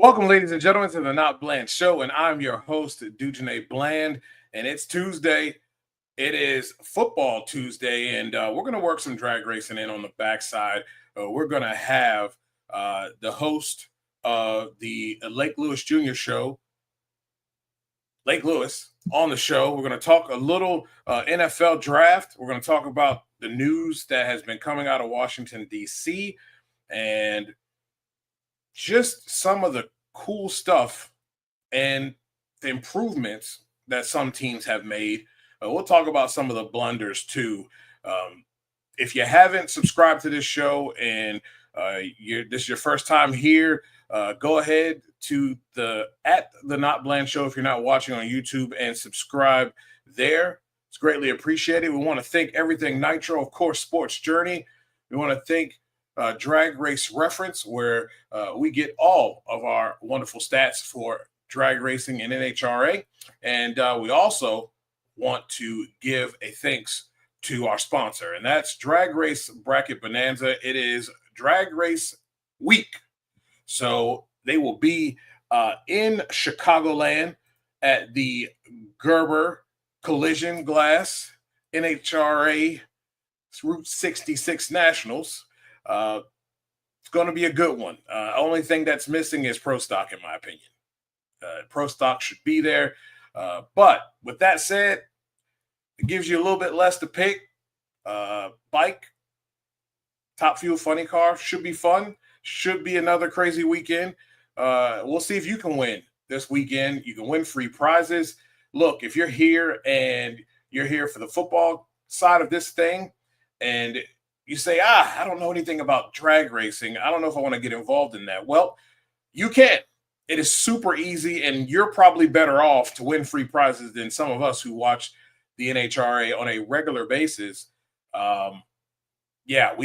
Welcome, ladies and gentlemen, to the NotBland Show, and I'm your host, Dujane Bland, and it's Tuesday. It is Football Tuesday, and we're going to work some drag racing in on the backside. We're going to have the host of the Lake Lewis Jr. show, Lake Lewis, on the show. We're going to talk a little NFL draft. We're going to talk about the news that has been coming out of Washington, D.C., and just some of the cool stuff and the improvements that some teams have made. We'll talk about some of the blunders too. If you haven't subscribed to this show and this is your first time here, go ahead to the NotBland Show if you're not watching on YouTube and subscribe there. It's greatly appreciated. We want to thank Everything Nitro, of course, Sports Journey. We want to thank Drag Race Reference, where we get all of our wonderful stats for drag racing and NHRA. And we also want to give a thanks to our sponsor, and that's Drag Race Bracket Bonanza. It is Drag Race Week. So they will be in Chicagoland at the Gerber Collision Glass NHRA Route 66 Nationals. It's going to be a good one. Only thing that's missing is Pro Stock, in my opinion. Pro Stock should be there. But with that said, it gives you a little bit less to pick. Bike, Top Fuel Funny Car should be fun. Should be another crazy weekend. We'll see if you can win this weekend. You can win free prizes. Look, if you're here and you're here for the football side of this thing, and you say, I don't know anything about drag racing, I don't know if I want to get involved in that. Well, you can. It is super easy, and you're probably better off to win free prizes than some of us who watch the NHRA on a regular basis. We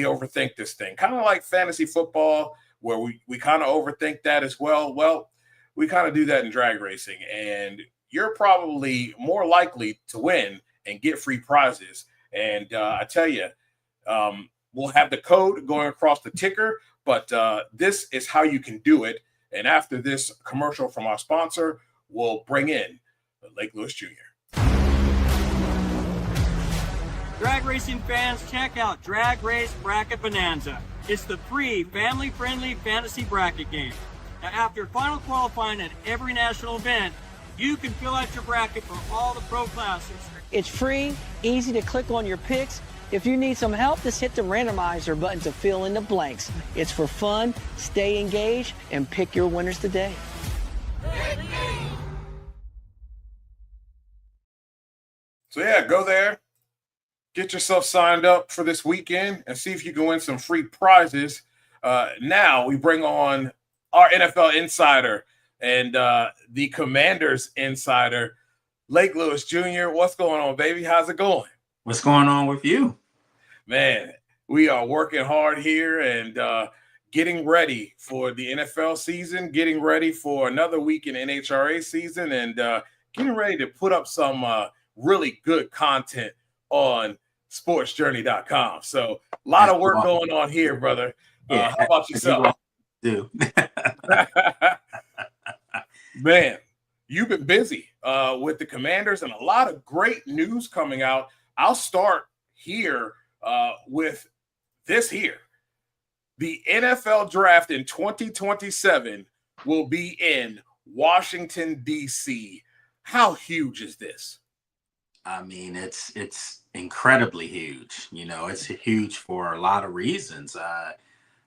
overthink this thing. Kind of like fantasy football, where we kind of overthink that as well. Well, we kind of do that in drag racing, and you're probably more likely to win and get free prizes. And I tell you, we'll have the code going across the ticker, but this is how you can do it. And after this commercial from our sponsor, we'll bring in Lake Lewis Jr. Drag racing fans, check out Drag Race Bracket Bonanza. It's the free, family-friendly fantasy bracket game. Now, after final qualifying at every national event, you can fill out your bracket for all the pro classes. It's free, easy to click on your picks. If you need some help, just hit the randomizer button to fill in the blanks. It's for fun, stay engaged, and pick your winners today. So yeah, go there, get yourself signed up for this weekend, and see if you can win some free prizes. Now we bring on our NFL insider and the Commanders insider, Lake Lewis Jr. What's going on, baby? How's it going? What's going on with you? Man, we are working hard here and getting ready for the NFL season, getting ready for another week in NHRA season, and getting ready to put up some really good content on sportsjourney.com. So a lot of work going on here, brother. How about yourself? Man, you've been busy with the Commanders and a lot of great news coming out. I'll start here with this here. The NFL draft in 2027 will be in Washington, D.C. How huge is this? I mean, it's incredibly huge. You know, it's huge for a lot of reasons.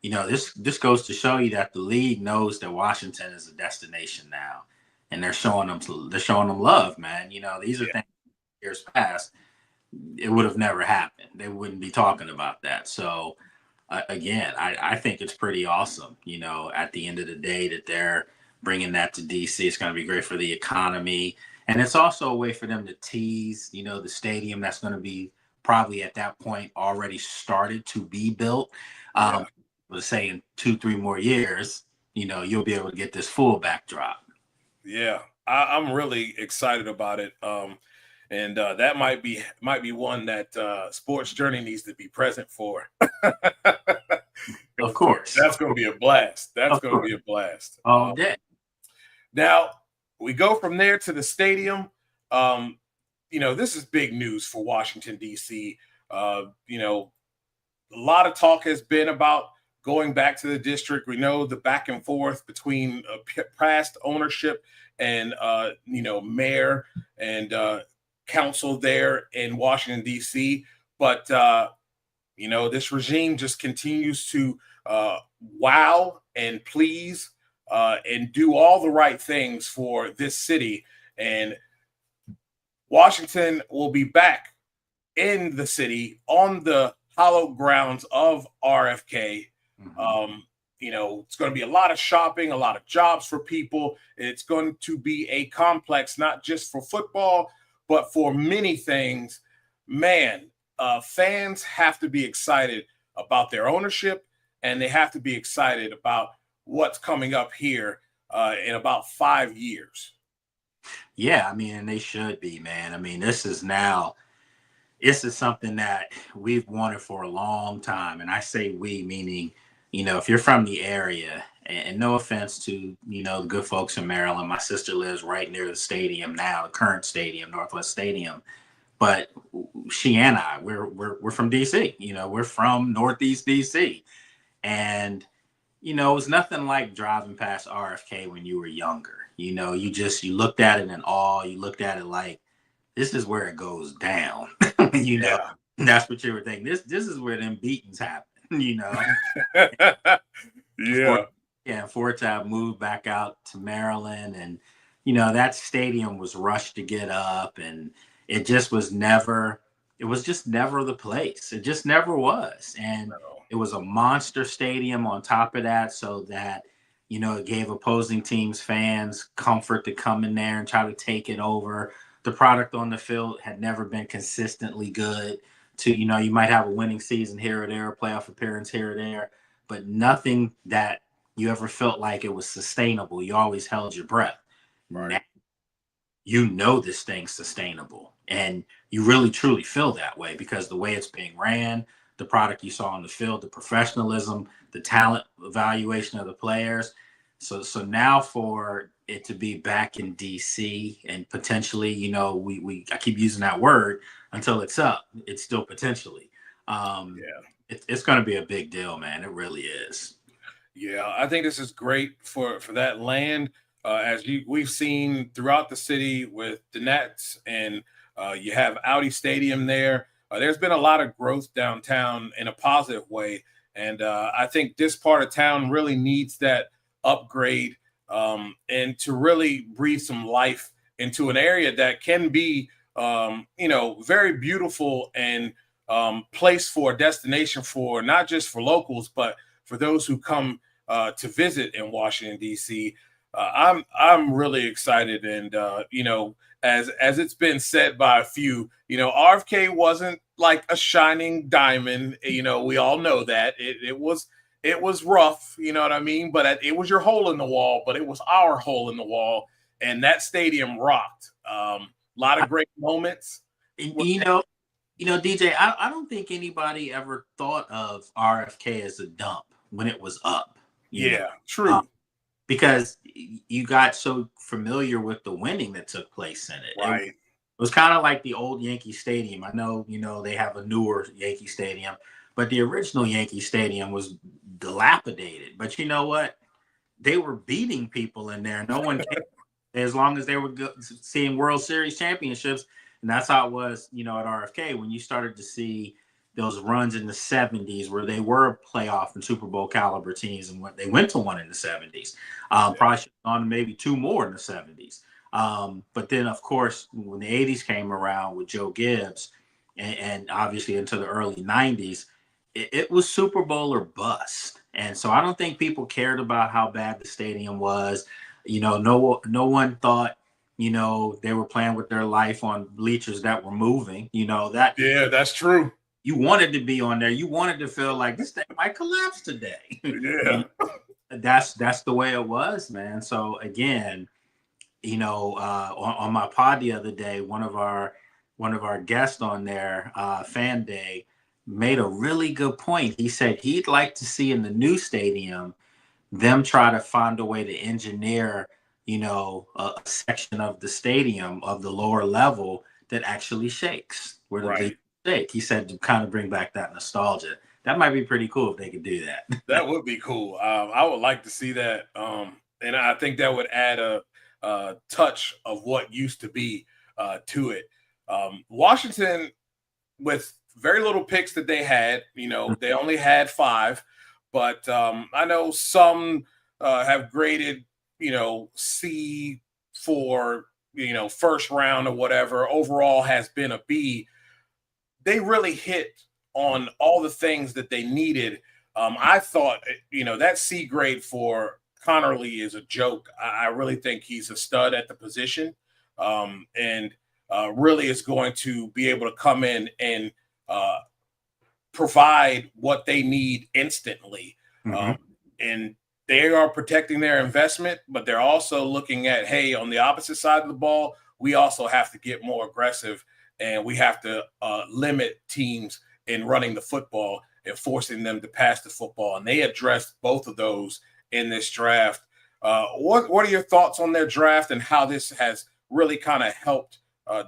This goes to show you that the league knows that Washington is a destination now, and they're showing them love, man. You know, these are things years past it would have never happened. They wouldn't be talking about that. So again, I think it's pretty awesome. You know, at the end of the day, that they're bringing that to DC. It's going to be great for the economy, and it's also a way for them to tease, you know, the stadium that's going to be probably at that point already started to be built. Let's say in 2-3 more years, you know, you'll be able to get this full backdrop. Yeah, I'm really excited about it. And that might be one that Sports Journey needs to be present for. Of course. That's going to be a blast. That's going to be a blast. All day. Now we go from there to the stadium. This is big news for Washington, D.C. A lot of talk has been about going back to the district. We know the back and forth between past ownership and, mayor and council there in Washington, D.C. But, this regime just continues to wow and please and do all the right things for this city. And Washington will be back in the city on the hallowed grounds of RFK. Mm-hmm. It's going to be a lot of shopping, a lot of jobs for people. It's going to be a complex, not just for football, but for many things. Man, fans have to be excited about their ownership, and they have to be excited about what's coming up here in about 5 years. Yeah, I mean, and they should be, man. I mean, this is something that we've wanted for a long time. And I say we, meaning, if you're from the area, and no offense to, the good folks in Maryland, my sister lives right near the stadium now, the current stadium, Northwest Stadium. But she and I, we're from DC, we're from Northeast DC. And, it was nothing like driving past RFK when you were younger. You looked at it in awe. You looked at it like, this is where it goes down. Yeah. That's what you were thinking. This is where them beatings happen, Yeah. Fort Tab moved back out to Maryland, and that stadium was rushed to get up, and it just was never the place. It just never was. And it was a monster stadium on top of that, so that it gave opposing teams fans comfort to come in there and try to take it over. The product on the field had never been consistently good. You might have a winning season here or there, a playoff appearance here or there, but nothing that you ever felt like it was sustainable. You always held your breath. Right. Now, this thing's sustainable, and you really truly feel that way because the way it's being ran, the product you saw on the field, the professionalism, the talent evaluation of the players. So now for it to be back in DC and potentially, I keep using that word until it's up. It's still potentially. It's going to be a big deal, man. It really is. Yeah, I think this is great for that land. We've seen throughout the city with the Nets, and you have Audi Stadium there. There's been a lot of growth downtown in a positive way. And I think this part of town really needs that upgrade and to really breathe some life into an area that can be, very beautiful and place for a destination for not just for locals, but for those who come to visit in Washington, D.C. I'm really excited. And, as it's been said by a few, RFK wasn't like a shining diamond. We all know that it was rough, you know what I mean? But it was your hole in the wall, but it was our hole in the wall. And that stadium rocked. A lot of great moments. DJ, I don't think anybody ever thought of RFK as a dump when it was up. Yeah, true. Because you got so familiar with the winning that took place in it. Right. It was kind of like the old Yankee Stadium. I know, they have a newer Yankee Stadium, but the original Yankee Stadium was dilapidated. But you know what? They were beating people in there. No one cared as long as they were seeing World Series championships. And that's how it was, at RFK, when you started to see those runs in the 70s where they were playoff and Super Bowl caliber teams, and they went to one in the 70s. Probably should have gone maybe two more in the 70s. But then, of course, when the 80s came around with Joe Gibbs and obviously into the early 90s, it was Super Bowl or bust. And so I don't think people cared about how bad the stadium was. No one thought, they were playing with their life on bleachers that were moving. Yeah, that's true. You wanted to be on there. You wanted to feel like this thing might collapse today. Yeah. That's the way it was, man. So again, on my pod the other day, one of our guests on there, Fan Day, made a really good point. He said he'd like to see in the new stadium them try to find a way to engineer a section of the stadium of the lower level that actually shakes, where the Right. shake. He said to kind of bring back that nostalgia. That might be pretty cool if they could do that. That would be cool. I would like to see that, and I think that would add a touch of what used to be to it. Washington, with very little picks that they had, they only had 5, but I know some have graded, C for first round or whatever. Overall has been a B. They really hit on all the things that they needed. I thought, that C grade for Connerly is a joke. I really think he's a stud at the position, and really is going to be able to come in and provide what they need instantly. And they are protecting their investment, but they're also looking at, hey, on the opposite side of the ball, we also have to get more aggressive, and we have to limit teams in running the football and forcing them to pass the football. And they addressed both of those in this draft. What are your thoughts on their draft and how this has really kind of helped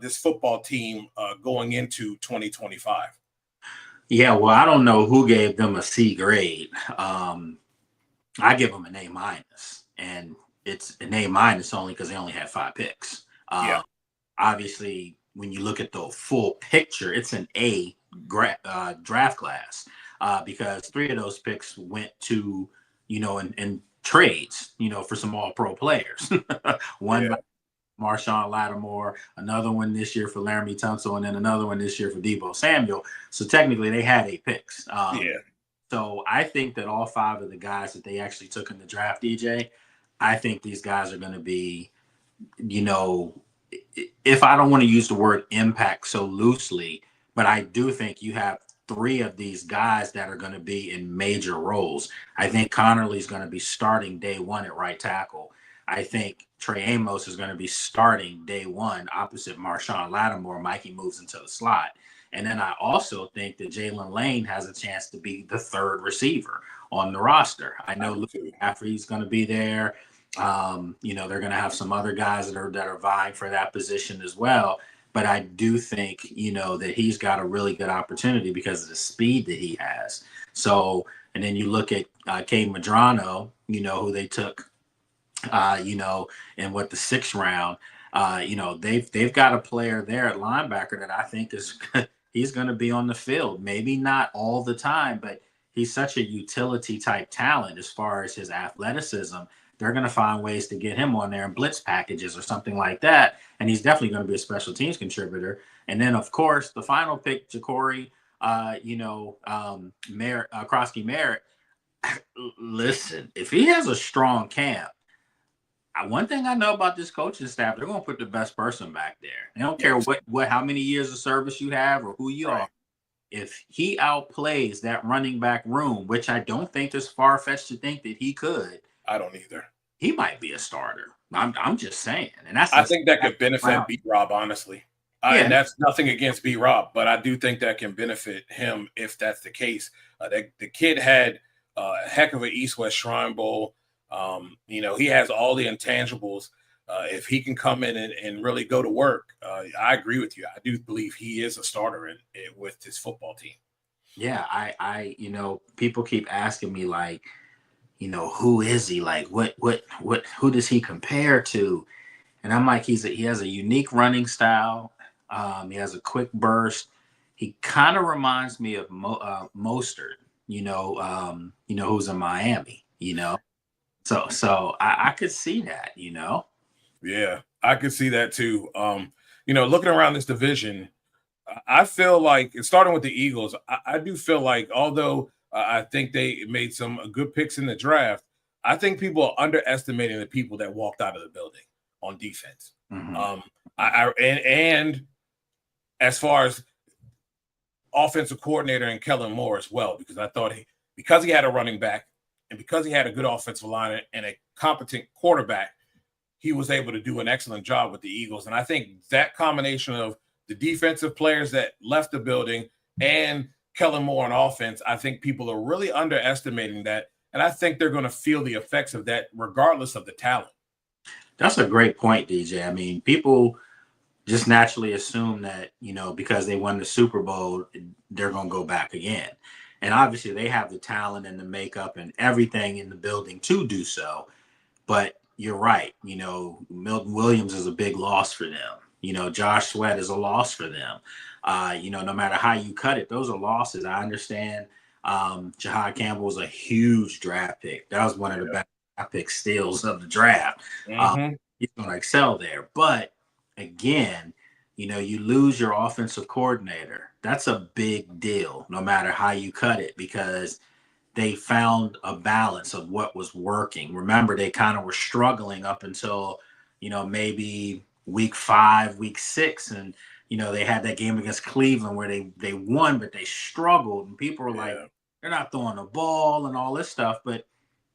this football team going into 2025? Yeah, well, I don't know who gave them a C grade. I give them an A minus, and it's an A minus only because they only had 5 picks. Obviously, when you look at the full picture, it's an A draft class because 3 of those picks went to, in trades, for some all-pro players. One by Marshawn Lattimore, another one this year for Laramie Tunsil, and then another one this year for Deebo Samuel. So technically, they had 8 picks. So I think that all 5 of the guys that they actually took in the draft, DJ, I think these guys are going to be, if I don't want to use the word impact so loosely, but I do think you have 3 of these guys that are going to be in major roles. I think Connerly's going to be starting day 1 at right tackle. I think Trey Amos is going to be starting day 1 opposite Marshawn Lattimore. Mikey moves into the slot. And then I also think that Jalen Lane has a chance to be the 3rd receiver on the roster. I know Luke Caffrey's going to be there. They're going to have some other guys that are vying for that position as well. But I do think, that he's got a really good opportunity because of the speed that he has. So, and then you look at Cade Madrano, who they took, in the 6th round. They've got a player there at linebacker that I think he's going to be on the field. Maybe not all the time, but he's such a utility type talent as far as his athleticism. They're going to find ways to get him on there in blitz packages or something like that. And he's definitely going to be a special teams contributor. And then, of course, the final pick, Ja'Cory, Krosky Merritt. Listen, if he has a strong camp, one thing I know about this coaching staff, they're going to put the best person back there. They don't care how many years of service you have or who you are. If he outplays that running back room, which I don't think is far-fetched to think that he could. I don't either. He might be a starter. I'm just saying. And I think that could benefit B-Rob, honestly. And that's nothing against B-Rob, but I do think that can benefit him if that's the case. The kid had a heck of an East-West Shrine Bowl. He has all the intangibles. If he can come in and really go to work, I agree with you. I do believe he is a starter with his football team. Yeah, I people keep asking me like, who is he? Like, who does he compare to? And I'm like, he has a unique running style. He has a quick burst. He kind of reminds me of Mostert, who's in Miami, So I could see that, Yeah, I could see that too. Looking around this division, I feel like, starting with the Eagles, I do feel like, although I think they made some good picks in the draft, I think people are underestimating the people that walked out of the building on defense. And as far as offensive coordinator and Kellen Moore as well, because I thought because he had a running back and because he had a good offensive line and a competent quarterback, he was able to do an excellent job with the Eagles. And I think that combination of the defensive players that left the building and Kellen Moore on offense, I think people are really underestimating that. And I think they're going to feel the effects of that regardless of the talent. That's a great point, DJ. I mean, people just naturally assume that, because they won the Super Bowl, they're going to go back again. And obviously they have the talent and the makeup and everything in the building to do so. But you're right. Milton Williams is a big loss for them. Josh Sweat is a loss for them. No matter how you cut it, those are losses. I understand. Jahad Campbell was a huge draft pick. That was one of the best draft pick steals of the draft. He's going to excel there. But again, you lose your offensive coordinator. That's a big deal, no matter how you cut it, because they found a balance of what was working. Remember, they kind of were struggling up until, maybe week 5, week 6. And, they had that game against Cleveland where they won, but they struggled. And people were like, they're not throwing the ball and all this stuff. But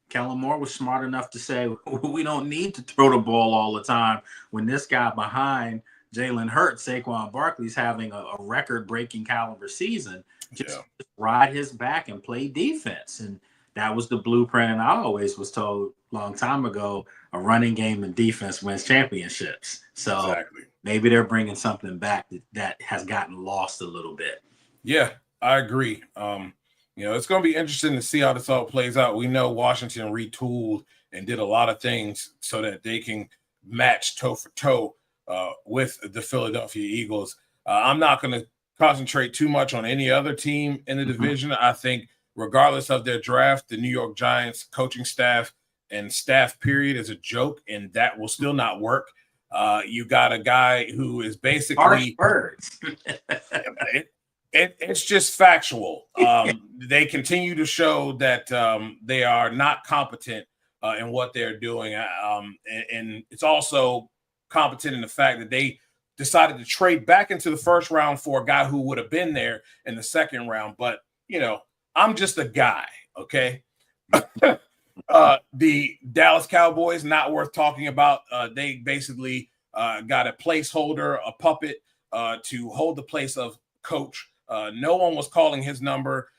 Kellen Moore was smart enough to say, we don't need to throw the ball all the time when this guy behind Jalen Hurts, Saquon Barkley's having a record-breaking caliber season. Just ride his back and play defense. And that was the blueprint. And I always was told a long time ago, a running game and defense wins championships. So maybe they're bringing something back that has gotten lost a little bit. Yeah, I agree. It's going to be interesting to see how this all plays out. We know Washington retooled and did a lot of things so that they can match toe for toe with the Philadelphia Eagles. I'm not going to concentrate too much on any other team in the division. I think regardless of their draft, the New York Giants coaching staff and staff period is a joke, and that will still not work. You got a guy who is basically it's just factual. They continue to show that they are not competent in what they're doing. And it's also competent in the fact that they decided to trade back into the first round for a guy who would have been there in the second round. But, I'm just a guy, okay? The Dallas Cowboys, not worth talking about. They basically got a placeholder, a puppet to hold the place of coach. No one was calling his number.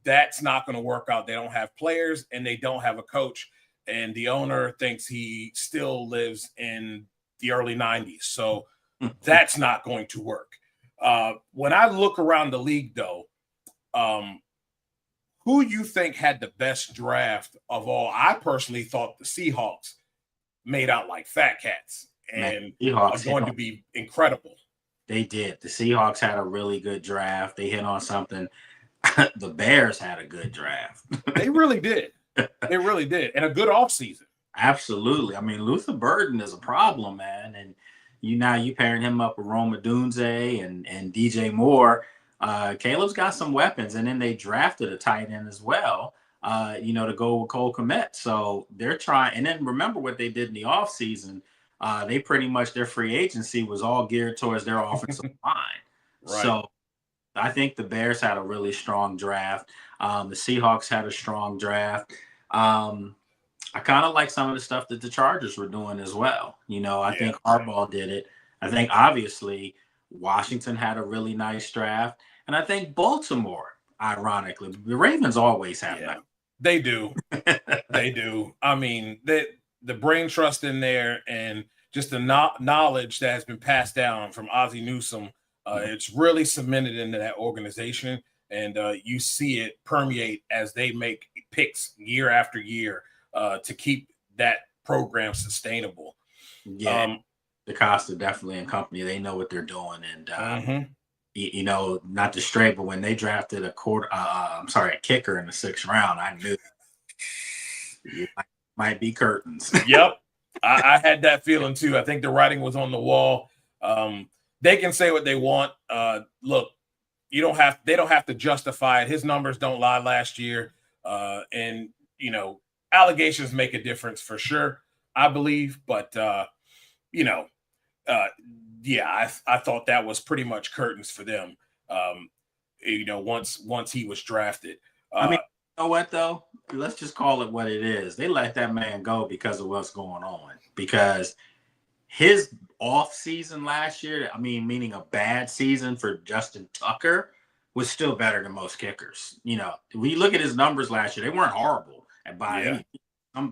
That's not going to work out. They don't have players and they don't have a coach. And the owner thinks he still lives in the early 90s. So that's not going to work. When I look around the league, though, who you think had the best draft of all? I personally thought the Seahawks made out like fat cats and are going to be incredible. They did. The Seahawks had a really good draft. They hit on something. The Bears had a good draft. They really did. They really did. And a good offseason. Absolutely. I mean, Luther Burden is a problem, man. And you pairing him up with Rome Odunze and DJ Moore. Caleb's got some weapons. And then they drafted a tight end as well, to go with Cole Kmet. So they're trying. And then remember what they did in the offseason. They pretty much, their free agency was all geared towards their offensive line. Right. So I think the Bears had a really strong draft. The Seahawks had a strong draft. I kind of like some of the stuff that the Chargers were doing as well. I think Harbaugh did it. I think obviously Washington had a really nice draft. And I think Baltimore, ironically, the Ravens always have that. They do. They do. I mean, the brain trust in there and just the knowledge that has been passed down from Ozzie Newsome, it's really cemented into that organization. And you see it permeate as they make picks year after year to keep that program sustainable. Yeah, DeCosta definitely and company, they know what they're doing. And, not to stray, but when they drafted a kicker in the 6th round, I knew it might be curtains. Yep. I had that feeling too. I think the writing was on the wall. They can say what they want. Look, they don't have to justify it. His numbers don't lie last year. And allegations make a difference for sure, I believe. But I thought that was pretty much curtains for them. Once he was drafted. I mean, you know what though? Let's just call it what it is. They let that man go because of what's going on. Because his off season last year, meaning a bad season for Justin Tucker, was still better than most kickers. When you look at his numbers last year, they weren't horrible. A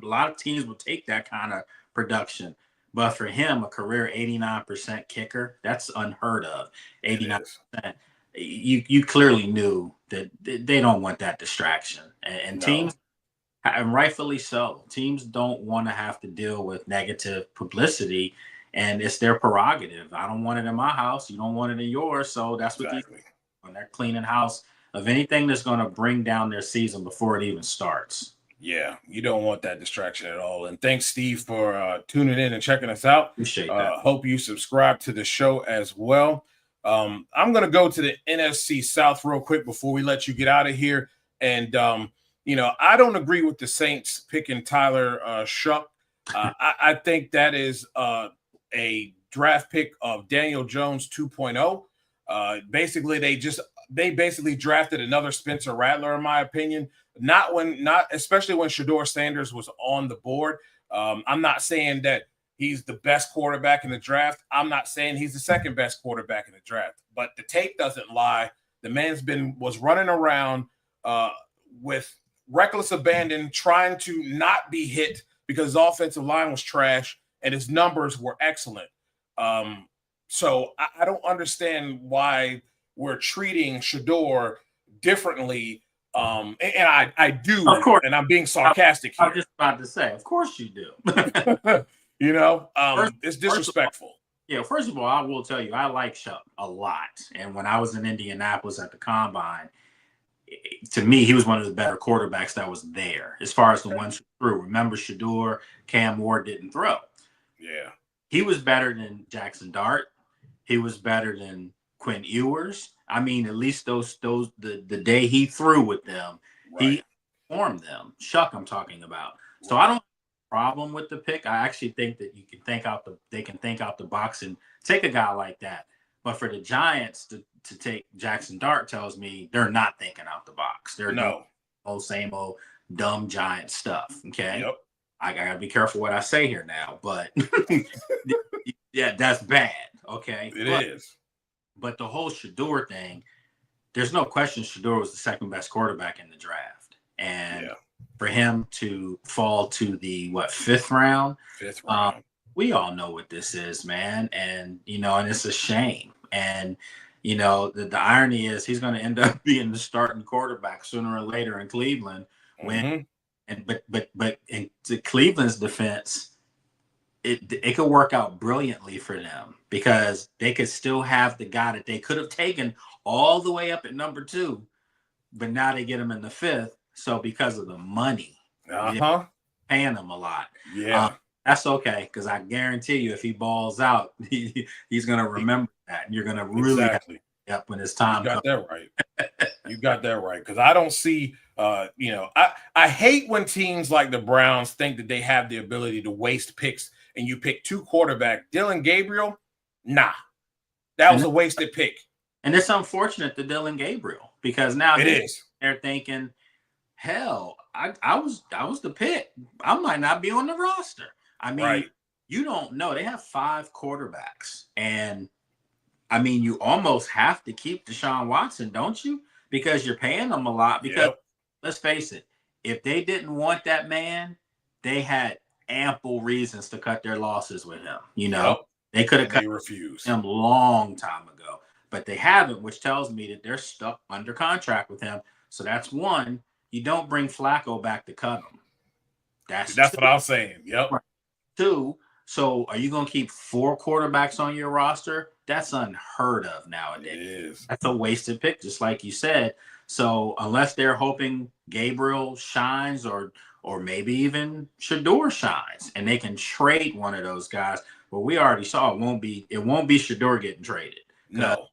lot of teams will take that kind of production. But for him, a career 89% kicker, that's unheard of. 89%. You clearly knew that they don't want that distraction. And teams, and rightfully so, teams don't want to have to deal with negative publicity, and it's their prerogative. I don't want it in my house. You don't want it in yours. So that's what when they're cleaning house of anything that's going to bring down their season before it even starts. Yeah, you don't want that distraction at all. And thanks, Steve, for tuning in and checking us out. Appreciate that. Hope you subscribe to the show as well. I'm going to go to the NFC South real quick before we let you get out of here. And, I don't agree with the Saints picking Tyler Shuck. I think that is a draft pick of Daniel Jones 2.0. They basically drafted another Spencer Rattler, in my opinion. Especially when Shedeur Sanders was on the board. I'm not saying that he's the best quarterback in the draft. I'm not saying he's the second best quarterback in the draft. But the tape doesn't lie. The man's was running around with reckless abandon, trying to not be hit because his offensive line was trash and his numbers were excellent. So I don't understand why we're treating Shedeur differently. And I do, of course, and I'm being sarcastic here. I'm just about to say, of course you do. It's disrespectful. First of all, I will tell you, I like Shuck a lot. And when I was in Indianapolis at the Combine, to me, he was one of the better quarterbacks that was there as far as the ones who threw. Remember, Shedeur, Cam Ward didn't throw. Yeah. He was better than Jackson Dart. He was better than Quinn Ewers. I mean, at least the day he threw with them, he formed them. Shuck, I'm talking about. So I don't have a problem with the pick. I actually think that they can think out the box and take a guy like that. But for the Giants to take Jackson Dart tells me they're not thinking out the box. They're doing same old dumb Giant stuff. Okay. Yep. I gotta be careful what I say here now, but yeah, that's bad. Okay. It is. But the whole Shedeur thing, there's no question Shedeur was the second best quarterback in the draft. And for him to fall to the fifth round, we all know what this is, man. And, and it's a shame. And, the irony is he's going to end up being the starting quarterback sooner or later in Cleveland. But in Cleveland's defense, it could work out brilliantly for them because they could still have the guy that they could have taken all the way up at number 2, but now they get him in the 5th. So because of the money, paying him a lot. Yeah. That's okay, because I guarantee you if he balls out, he's going to remember that, and you're going to really have to up when it's time. You got that right. You got that right, because I don't see I hate when teams like the Browns think that they have the ability to waste picks and you pick 2 quarterback. Dylan Gabriel, that was a wasted pick. And it's unfortunate to Dylan Gabriel because now they're thinking, hell, I was the pick. I might not be on the roster. I mean, you don't know. They have 5 quarterbacks. And, I mean, you almost have to keep Deshaun Watson, don't you? Because you're paying them a lot. Because, let's face it, if they didn't want that man, they had ample reasons to cut their losses with him. They could have cut him long time ago. But they haven't, which tells me that they're stuck under contract with him. So that's one. You don't bring Flacco back to cut him. That's what I was saying. Yep. 2. So are you going to keep 4 quarterbacks on your roster? That's unheard of nowadays. It is. That's a wasted pick, just like you said. So unless they're hoping Gabriel shines or maybe even Shedeur shines and they can trade one of those guys, well, we already saw it won't be Shedeur getting traded. No.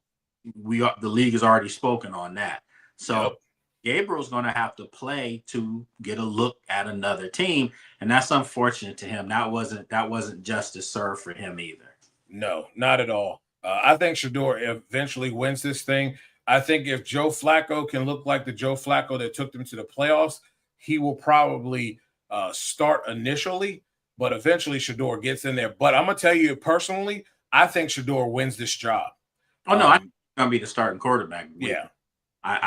The league has already spoken on that. So Gabriel's going to have to play to get a look at another team, and that's unfortunate to him. That wasn't justice served for him either. No, not at all. I think Shedeur eventually wins this thing. I think if Joe Flacco can look like the Joe Flacco that took them to the playoffs, he will probably start initially, but eventually Shedeur gets in there. But I'm going to tell you personally, I think Shedeur wins this job. Oh, no, I think he's going to be the starting quarterback. Yeah.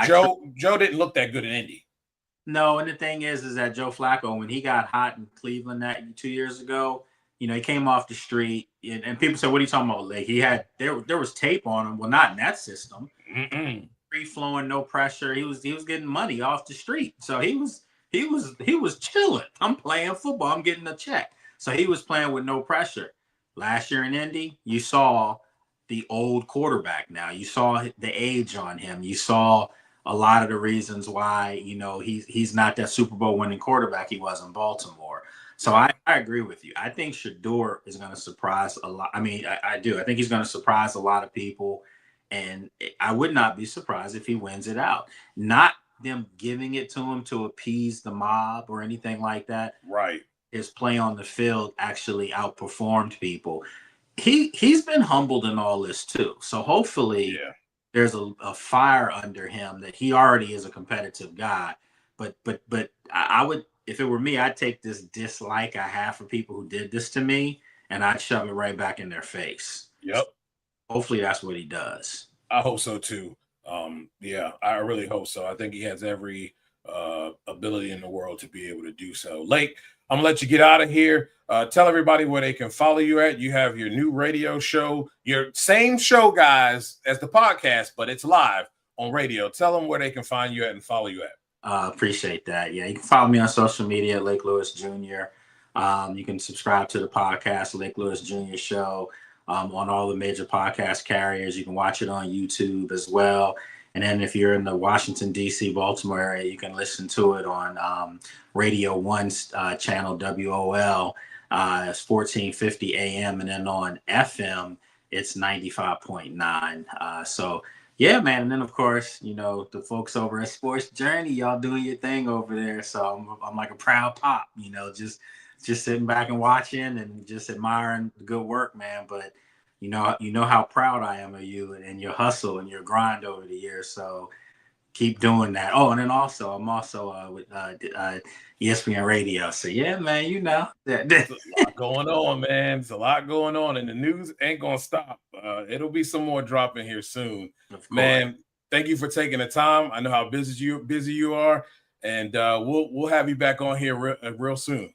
Joe didn't look that good in Indy. No, and the thing is that Joe Flacco, when he got hot in Cleveland that 2 years ago, You know, he came off the street, and people said, "What are you talking about?" Like there was tape on him. Well, not in that system. Free flowing, no pressure. He was getting money off the street, so he was chilling. I'm playing football. I'm getting a check. So he was playing with no pressure. Last year in Indy, you saw the old quarterback. Now you saw the age on him. You saw a lot of the reasons why, you know, he's not that Super Bowl winning quarterback he was in Baltimore. So I agree with you. I think Shedeur is going to surprise a lot. I mean, I do. I think he's going to surprise a lot of people. And I would not be surprised if he wins it out. Not them giving it to him to appease the mob or anything like that. Right. His play on the field actually outperformed people. He's been humbled in all this too. So hopefully there's a fire under him that he already is a competitive guy. But I would, if it were me, I'd take this dislike I have for people who did this to me and I'd shove it right back in their face. Yep. Hopefully that's what he does. I hope so too. Yeah, I really hope so. I think he has every ability in the world to be able to do so. Lake, I'm gonna let you get out of here. Tell everybody where they can follow you at. You have your new radio show, your same show, guys, as the podcast, but it's live on radio. Tell them where they can find you at and follow you at. Appreciate that. Yeah, you can follow me on social media at Lake Lewis Jr. You can subscribe to the podcast, Lake Lewis Jr. Show, on all the major podcast carriers. You can watch it on YouTube as well. And then if you're in the Washington, D.C., Baltimore area, you can listen to it on Radio 1's channel, WOL. It's 1450 AM. And then on FM, it's 95.9. So, yeah, man. And then, of course, you know, the folks over at Sports Journey, y'all doing your thing over there. So I'm like a proud pop, you know, just sitting back and watching and just admiring the good work, man. But you know how proud I am of you and your hustle and your grind over the years. So keep doing that. Oh, and then also I'm also with ESPN Radio. So yeah, man, you know there's a lot going on, man. There's a lot going on, and the news ain't gonna stop. It'll be some more dropping here soon, man. Thank you for taking the time. I know how busy you are, and we'll have you back on here real soon.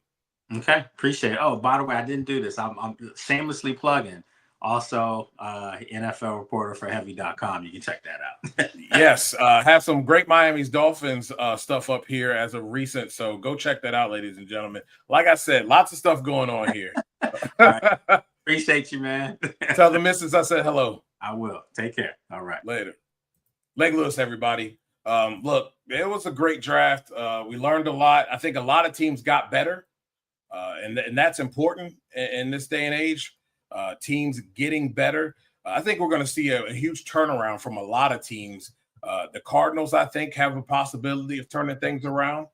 Okay, appreciate it. Oh, by the way, I didn't do this. I'm shamelessly plugging. Also, NFL reporter for Heavy.com. You can check that out. Yes, have some great Miami's Dolphins stuff up here as of recent. So go check that out, ladies and gentlemen. Like I said, lots of stuff going on here. Right. Appreciate you, man. Tell the missus I said hello. I will. Take care. All right. Later. Lake Lewis, everybody. Look, it was a great draft. We learned a lot. I think a lot of teams got better. And that's important in this day and age. Teams getting better. I think we're going to see a huge turnaround from a lot of teams. The Cardinals, I think, have a possibility of turning things around.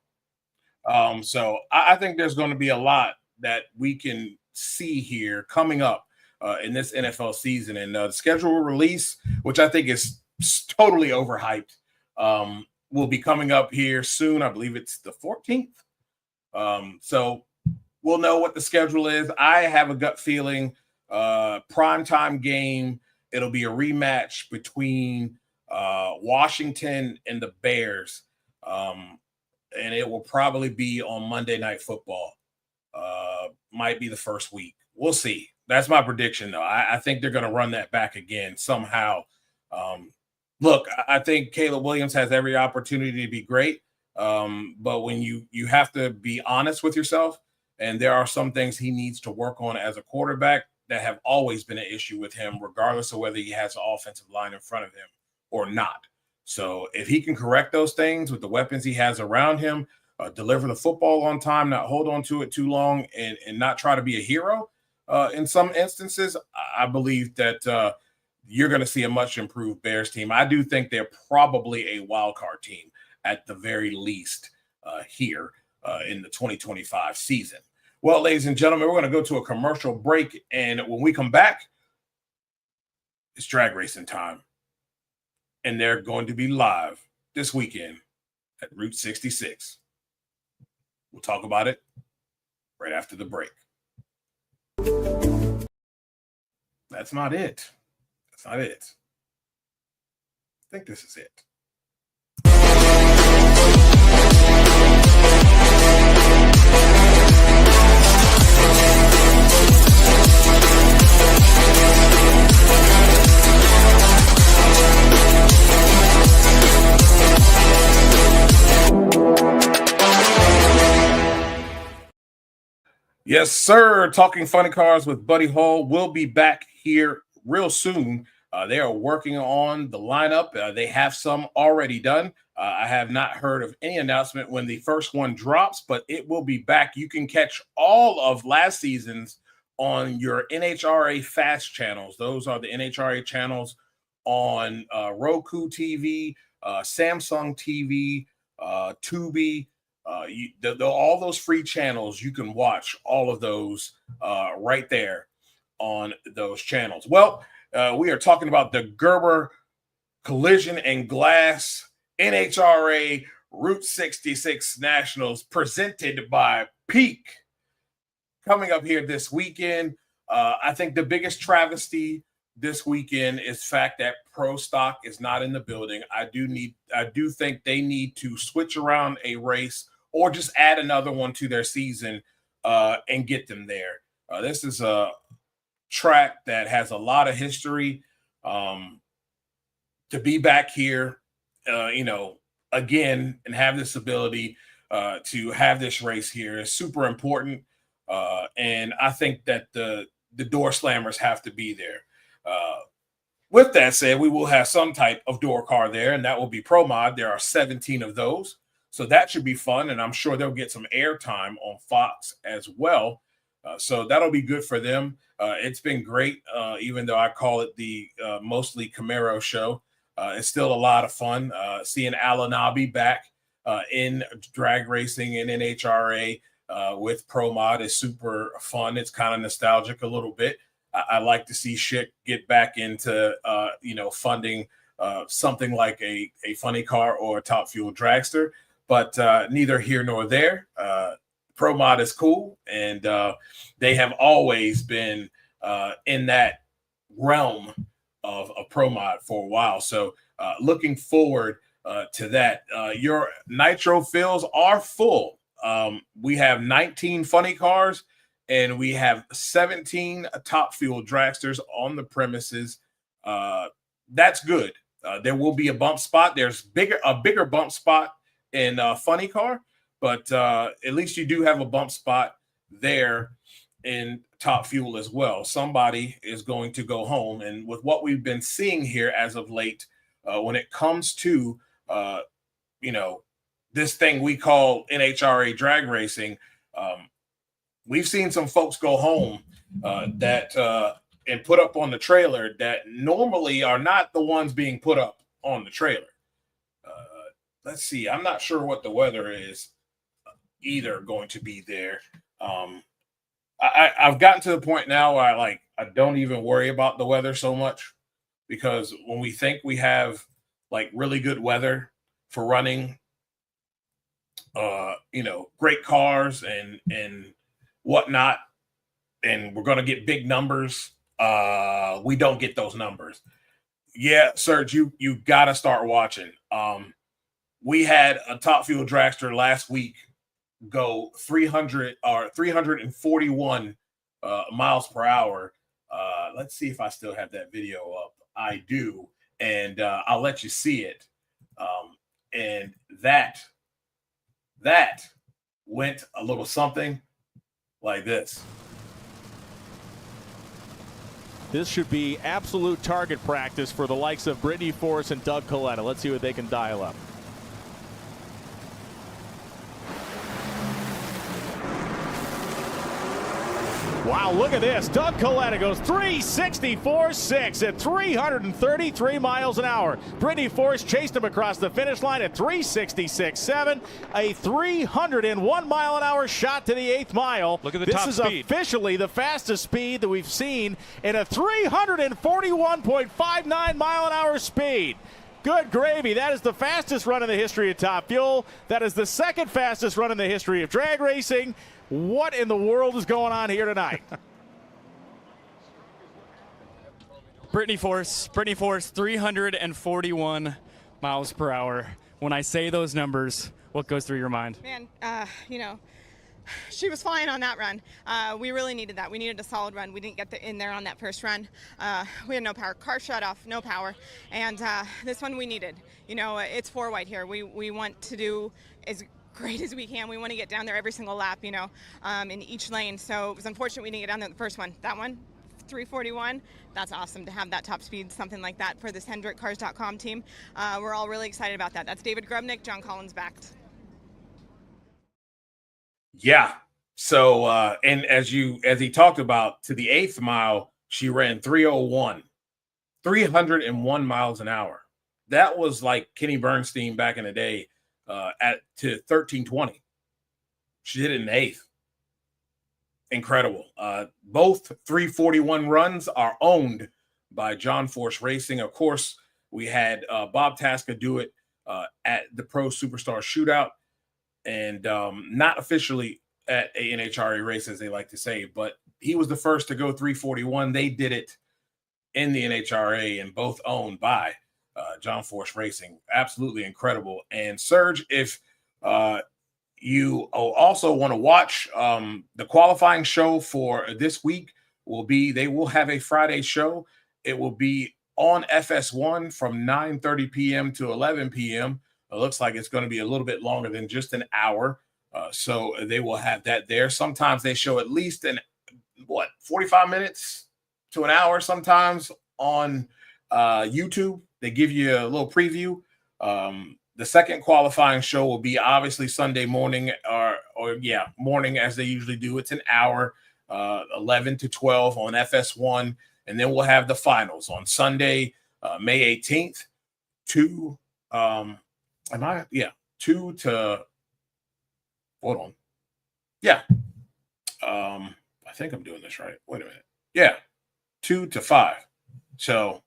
So I think there's going to be a lot that we can see here coming up in this NFL season. And the schedule release, which I think is totally overhyped, will be coming up here soon. I believe it's the 14th. So we'll know what the schedule is. I have a gut feeling primetime game. It'll be a rematch between Washington and the Bears. And it will probably be on Monday Night Football. Might be the first week. We'll see. That's my prediction, though. I think they're going to run that back again somehow. Look, I think Caleb Williams has every opportunity to be great. But when you have to be honest with yourself, and there are some things he needs to work on as a quarterback that have always been an issue with him, regardless of whether he has an offensive line in front of him or not. So if he can correct those things with the weapons he has around him, deliver the football on time, not hold on to it too long, and not try to be a hero in some instances, I believe that you're going to see a much improved Bears team. I do think they're probably a wild card team at the very least here in the 2025 season. Well, ladies and gentlemen, we're going to go to a commercial break, and when we come back, it's drag racing time. And they're going to be live this weekend at Route 66. We'll talk about it right after the break. That's not it. That's not it. I think this is it. Yes, sir. Talking Funny Cars with Buddy Hall will be back here real soon. They are working on the lineup. They have some already done. I have not heard of any announcement when the first one drops, but it will be back. You can catch all of last season's on your NHRA Fast channels. Those are the NHRA channels on Roku TV, Samsung TV, Tubi. All those free channels, you can watch all of those right there on those channels. Well, we are talking about the Gerber Collision and Glass NHRA Route 66 Nationals presented by Peak. Coming up here this weekend, I think the biggest travesty this weekend is the fact that Pro Stock is not in the building. I do think they need to switch around a race or just add another one to their season and get them there. This is a track that has a lot of history. To be back here, again, and have this ability to have this race here is super important. And I think that the door slammers have to be there. With that said, we will have some type of door car there, and that will be Pro Mod. There are 17 of those, so that should be fun, and I'm sure they'll get some airtime on Fox as well. So that'll be good for them. It's been great, even though I call it the mostly Camaro show. It's still a lot of fun. Seeing Alanabi back in drag racing and NHRA with Pro Mod is super fun. It's kind of nostalgic a little bit. I like to see shit get back into, funding something like a funny car or a Top Fuel dragster, but neither here nor there. Pro Mod is cool, and they have always been in that realm of a Pro Mod for a while. So looking forward to that. Your Nitro fills are full. We have 19 funny cars, and we have 17 Top Fuel dragsters on the premises. That's good. There will be a bump spot. There's a bigger bump spot in funny car, but at least you do have a bump spot there in Top Fuel as well. Somebody is going to go home. And with what we've been seeing here as of late, when it comes to, this thing we call NHRA drag racing, we've seen some folks go home and put up on the trailer that normally are not the ones being put up on the trailer. Let's see. I'm not sure what the weather is either going to be there. I've gotten to the point now where I don't even worry about the weather so much, because when we think we have really good weather for running, great cars and whatnot, and we're going to get big numbers, we don't get those numbers. Yeah, Serge, you got to start watching. We had a Top Fuel dragster last week go 341 miles per hour. Let's see if I still have that video up. I do, and I'll let you see it. And that went a little something like this. This should be absolute target practice for the likes of Brittany Force and Doug Coletta. Let's see what they can dial up. Wow, look at this. Doug Coletta goes 364.6 at 333 miles an hour. Brittany Force chased him across the finish line at 366.7, a 301 mile an hour shot to the 8th mile. Look at the top speed. This is officially the fastest speed that we've seen in a 341.59 mile an hour speed. Good gravy. That is the fastest run in the history of Top Fuel. That is the second fastest run in the history of drag racing. What in the world is going on here tonight? Brittany Force, 341 miles per hour. When I say those numbers, what goes through your mind? Man, she was flying on that run. We really needed that. We needed a solid run. We didn't get in there on that first run. We had no power. Car shut off, no power. And this one we needed. It's 4 white here. We want to do as great as we can. We want to get down there every single lap, you know, in each lane. So it was unfortunate we didn't get down there the first one. That one, 341, that's awesome to have that top speed, something like that for this HendrickCars.com team. We're all really excited about that. That's David Grubnick, John Collins backed. Yeah. So, and as he talked about, to the 8th mile, she ran 301 miles an hour. That was like Kenny Bernstein back in the day to 1320. She did it in the 8th. Incredible. Both 341 runs are owned by John Force Racing. Of course, we had Bob Tasca do it at the Pro Superstar Shootout, and not officially at a NHRA race, as they like to say, but he was the first to go 341. They did it in the NHRA, and both owned by John Force Racing. Absolutely incredible. And Serge, if you also want to watch the qualifying show for this week, they will have a Friday show. It will be on FS1 from 9:30 p.m. to 11 p.m. It looks like it's going to be a little bit longer than just an hour. So they will have that there. Sometimes they show at least 45 minutes to an hour sometimes on YouTube. They give you a little preview. The second qualifying show will be obviously Sunday morning morning as they usually do. It's an hour, 11 to 12 on FS1. And then we'll have the finals on Sunday, May 18th, 2 to, hold on. Yeah. I think I'm doing this right. Wait a minute. Yeah. 2 to 5. So,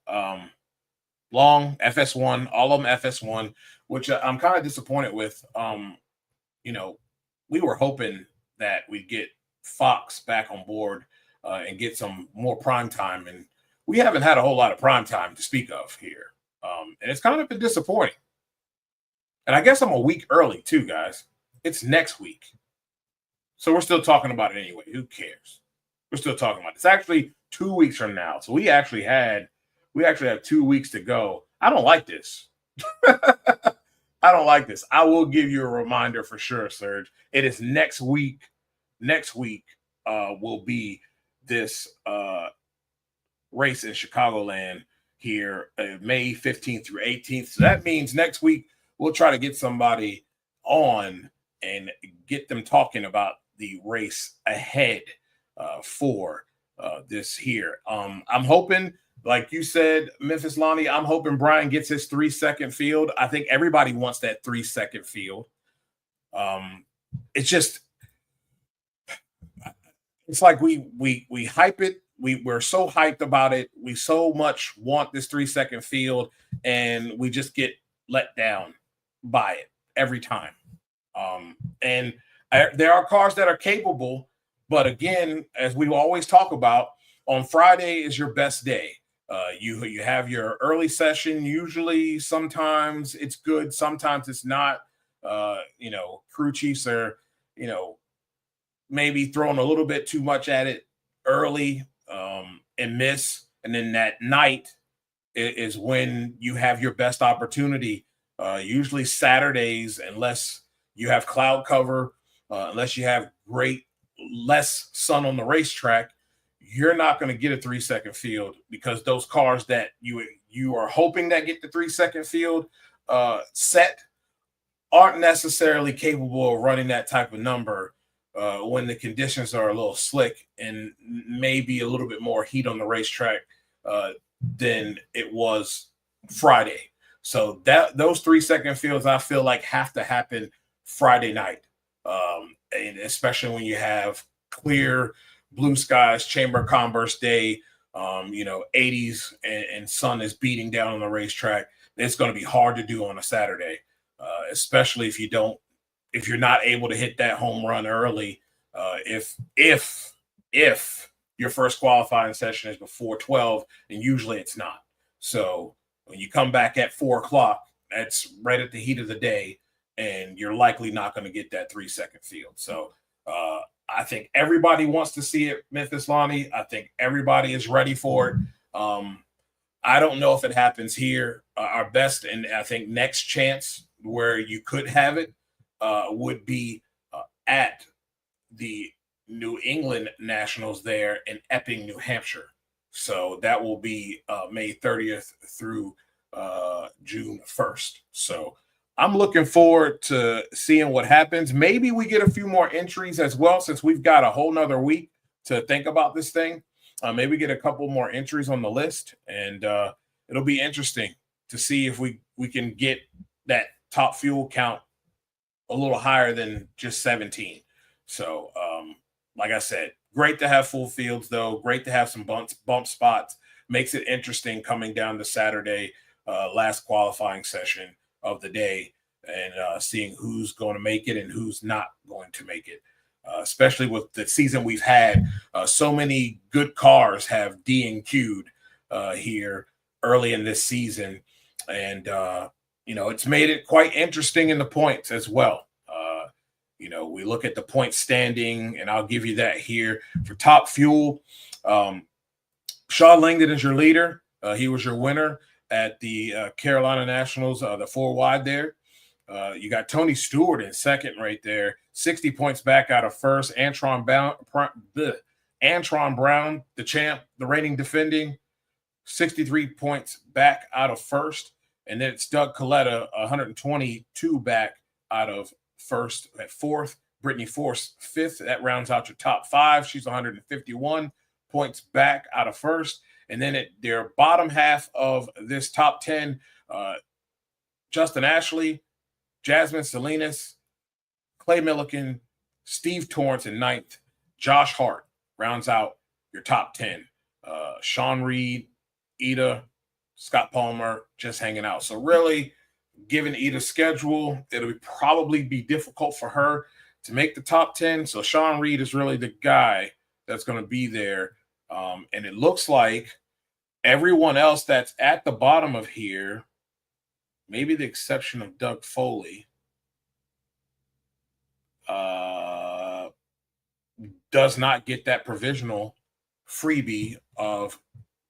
long FS1, all of them FS1, which I'm kind of disappointed with. We were hoping that we'd get Fox back on board and get some more prime time, and we haven't had a whole lot of prime time to speak of here. And it's kind of been disappointing. And I guess I'm a week early too, guys. It's next week. So we're still talking about it anyway. Who cares? We're still talking about it. It's actually 2 weeks from now. So we actually have 2 weeks to go. I don't like this. I don't like this. I will give you a reminder for sure, Serge. It is next week. Next week will be this race in Chicagoland here, May 15th through 18th. So that means next week we'll try to get somebody on and get them talking about the race ahead for this here. I'm hoping, like you said, Memphis Lonnie, I'm hoping Brian gets his 3-second field. I think everybody wants that 3-second field. It's like we hype it. We're so hyped about it. We so much want this 3-second field, and we just get let down by it every time. There are cars that are capable, but again, as we always talk about, on Friday is your best day. You have your early session. Usually, sometimes it's good, sometimes it's not. Crew chiefs are, maybe throwing a little bit too much at it early and miss. And then that night is when you have your best opportunity. Usually Saturdays, unless you have cloud cover, unless you have less sun on the racetrack, you're not going to get a 3-second field, because those cars that you are hoping that get the 3-second field set aren't necessarily capable of running that type of number when the conditions are a little slick and maybe a little bit more heat on the racetrack than it was Friday. So those 3-second fields, I feel like, have to happen Friday night, and especially when you have clear blue skies, Chamber of Commerce day, 80s, and sun is beating down on the racetrack. It's going to be hard to do on a Saturday, especially if you're not able to hit that home run early. If your first qualifying session is before 12, and usually it's not. So when you come back at 4:00, that's right at the heat of the day, and you're likely not going to get that 3-second field. So I think everybody wants to see it, Memphis Lonnie. I think everybody is ready for it. I don't know if it happens here. Our best, and I think next chance where you could have it would be at the New England Nationals there in Epping, New Hampshire. So that will be May 30th through June 1st. So I'm looking forward to seeing what happens. Maybe we get a few more entries as well, since we've got a whole nother week to think about this thing. Maybe get a couple more entries on the list, and it'll be interesting to see if we can get that top fuel count a little higher than just 17. So, like I said, great to have full fields, though. Great to have some bump spots. Makes it interesting coming down to Saturday, last qualifying session of the day, and seeing who's going to make it and who's not going to make it. Especially with the season we've had, so many good cars have DNQ'd here early in this season, and it's made it quite interesting in the points as well. We look at the point standing, and I'll give you that here for top fuel. Shaw Langdon is your leader. He was your winner at the Carolina Nationals, the 4 wide there. You got Tony Stewart in second right there, 60 points back out of first. Antron Brown, the champ, the reigning defending, 63 points back out of first. And then it's Doug Coletta, 122 back out of first at fourth. Brittany Force, fifth. That rounds out your top 5. She's 151 points back out of first. And then at their bottom half of this top 10, Justin Ashley, Jasmine Salinas, Clay Milliken, Steve Torrance in ninth. Josh Hart rounds out your top 10. Sean Reed, Ida, Scott Palmer just hanging out. So really, given Ida's schedule, it'll probably be difficult for her to make the top 10. So Sean Reed is really the guy that's going to be there. And it looks like everyone else that's at the bottom of here, maybe the exception of Doug Foley, does not get that provisional freebie of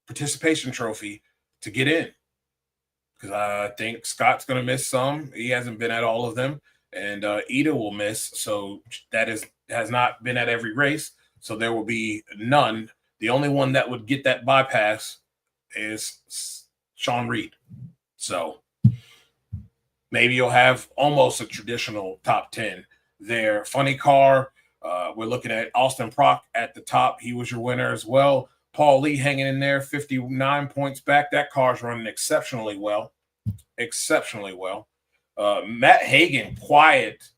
participation trophy to get in. Because I think Scott's going to miss some. He hasn't been at all of them. And Ida will miss. So that has not been at every race. So there will be none. The only one that would get that bypass is Sean Reed. So maybe you'll have almost a traditional top 10 there. Funny car. We're looking at Austin Prock at the top. He was your winner as well. Paul Lee hanging in there, 59 points back. That car's running exceptionally well. Matt Hagan, quiet.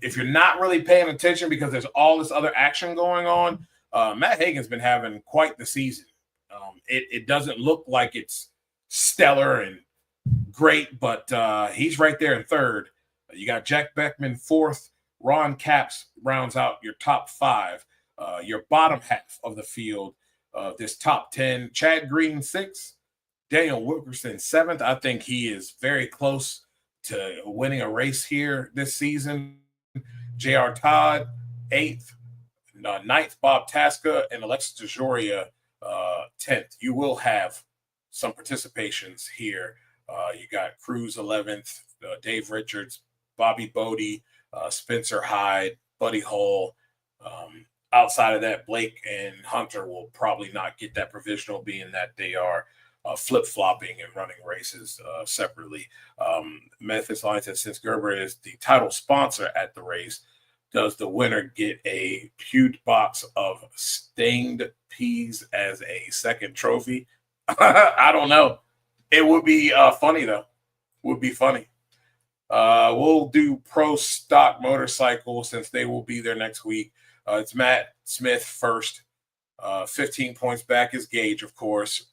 If you're not really paying attention because there's all this other action going on, Matt Hagan's been having quite the season. It doesn't look like it's stellar and great, but he's right there in third. You got Jack Beckman fourth. Ron Capps rounds out your top 5. Your bottom half of the field, this top 10. Chad Green, 6th. Daniel Wilkerson, 7th. I think he is very close to winning a race here this season. J.R. Todd, 8th. 9th, Bob Tasca, and Alexis DeJoria, 10th. You will have some participations here. You got Cruz, 11th. Dave Richards, Bobby Bodie, Spencer Hyde, Buddy Hull. Outside of that, Blake and Hunter will probably not get that provisional, being that they are flip-flopping and running races separately. Memphis Lions said, since Gerber is the title sponsor at the race, does the winner get a huge box of stained peas as a second trophy? I don't know. It would be funny, though. Would be funny. We'll do Pro Stock Motorcycle since they will be there next week. It's Matt Smith first. 15 points back is Gage, of course.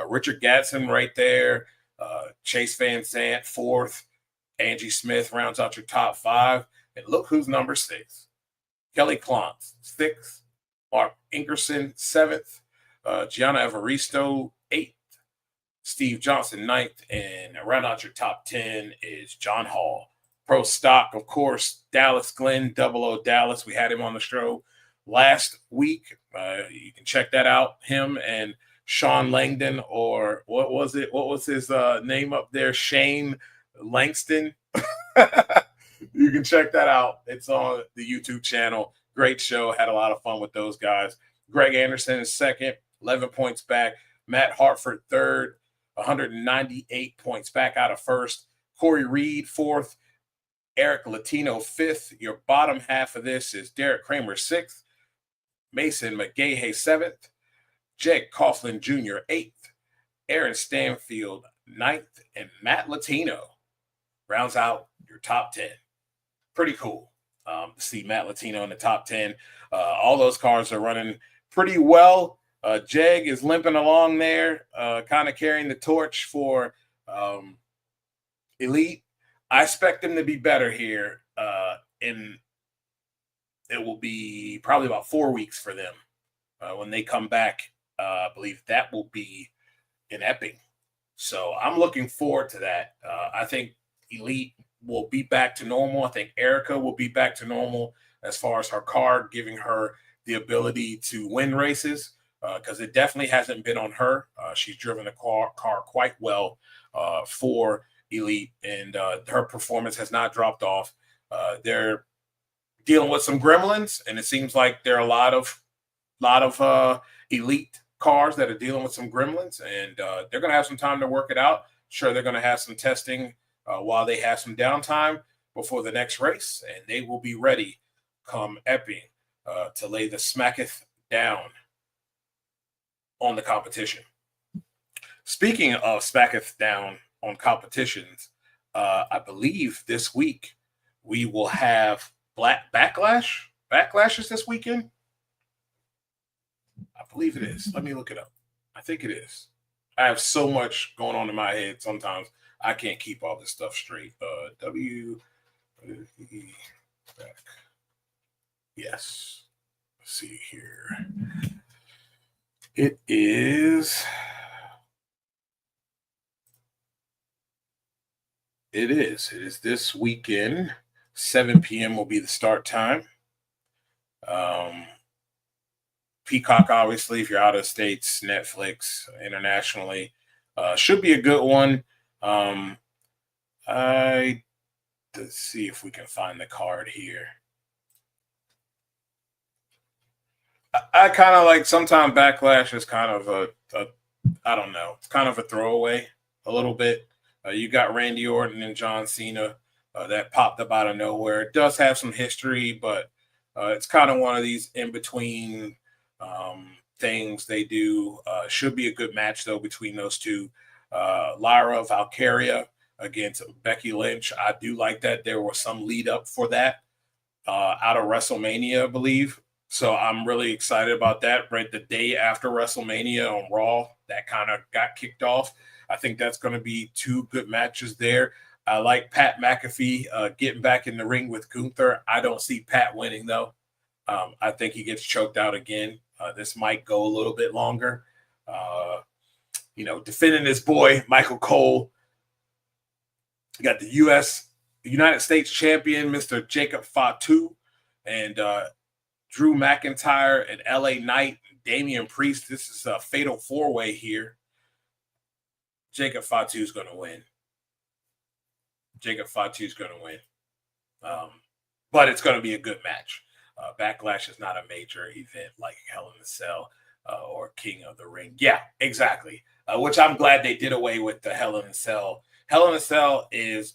Richard Gadsden right there. Chase Van Sant, 4th. Angie Smith rounds out your top 5. And look who's number 6. Kelly Klontz, 6th. Mark Ingerson, 7th. Gianna Evaristo, 8th. Steve Johnson, 9th. And round out your top 10 is John Hall. Pro Stock, of course, Dallas Glenn, 00 Dallas. We had him on the show last week. You can check that out. Him and Sean Langdon, or what was it? What was his name up there? Shane Langston. You can check that out. It's on the YouTube channel. Great show. Had a lot of fun with those guys. Greg Anderson is second, 11 points back. Matt Hartford third, 198 points back out of first. Corey Reed fourth. Eric Latino fifth. Your bottom half of this is Derek Kramer sixth. Mason McGahey seventh. Jake Coughlin Jr. eighth. Aaron Stanfield ninth. And Matt Latino rounds out your top 10. Pretty cool to see Matt Latino in the top 10. All those cars are running pretty well. Jeg is limping along there, kind of carrying the torch for Elite. I expect them to be better here, and it will be probably about 4 weeks for them when they come back. I believe that will be in Epping. So I'm looking forward to that. I think Elite will be back to normal. I think Erica will be back to normal as far as her car, giving her the ability to win races, because it definitely hasn't been on her. She's driven the car quite well for Elite, and her performance has not dropped off. They're dealing with some gremlins, and it seems like there are a lot of Elite cars that are dealing with some gremlins, and they're going to have some time to work it out. Sure, they're going to have some testing while they have some downtime before the next race, and they will be ready come Epping to lay the smacketh down on the competition. Speaking of smacketh down on competitions, I believe this week we will have Backlash. Backlash is this weekend? I believe it is. Let me look it up. I think it is. I have so much going on in my head sometimes. I can't keep all this stuff straight. Yes. Let's see here. It is this weekend. 7 p.m. will be the start time. Peacock, obviously, if you're out of states, Netflix, internationally, should be a good one. Let's see if we can find the card here. I kind of like, sometimes Backlash is kind of I don't know, it's kind of a throwaway a little bit. You got Randy Orton and John Cena that popped up out of nowhere. It does have some history, but it's kind of one of these in-between things they do. Should be a good match, though, between those two. Lyra Valkyria against Becky Lynch. I do like that. There was some lead up for that out of WrestleMania, I believe. So I'm really excited about that. Right the day after WrestleMania on Raw, that kind of got kicked off. I think that's going to be two good matches there. I like Pat McAfee getting back in the ring with Gunther. I don't see Pat winning, though. I think he gets choked out again. This might go a little bit longer. Defending his boy, Michael Cole. You got the United States champion, Mr. Jacob Fatu, and Drew McIntyre and LA Knight, and Damian Priest. This is a fatal four-way here. Jacob Fatu is going to win. But it's going to be a good match. Backlash is not a major event like Hell in a Cell or King of the Ring. Yeah, exactly. Which I'm glad they did away with the Hell in a Cell. Hell in a Cell is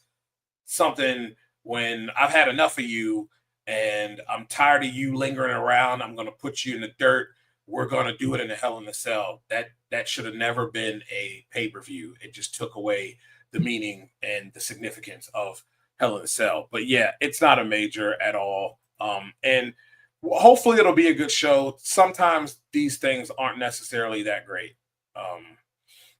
something when I've had enough of you and I'm tired of you lingering around. I'm going to put you in the dirt. We're going to do it in a Hell in a Cell. That should have never been a pay-per-view. It just took away the meaning and the significance of Hell in a Cell. But yeah, it's not a major at all. And hopefully it'll be a good show. Sometimes these things aren't necessarily that great.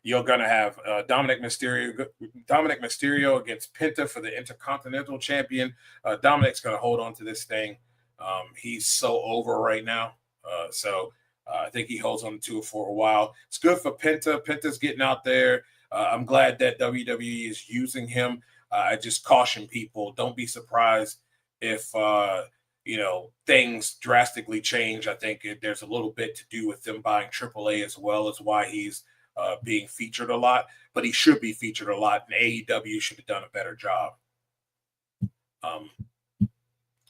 You're going to have Dominic Mysterio against Penta for the Intercontinental Champion. Dominic's going to hold on to this thing. He's so over right now. So I think he holds on to it for a while. It's good for Penta. Penta's getting out there. I'm glad that WWE is using him. I just caution people, don't be surprised if things drastically change. I think there's a little bit to do with them buying AAA as well as why he's being featured a lot. But he should be featured a lot, and AEW should have done a better job.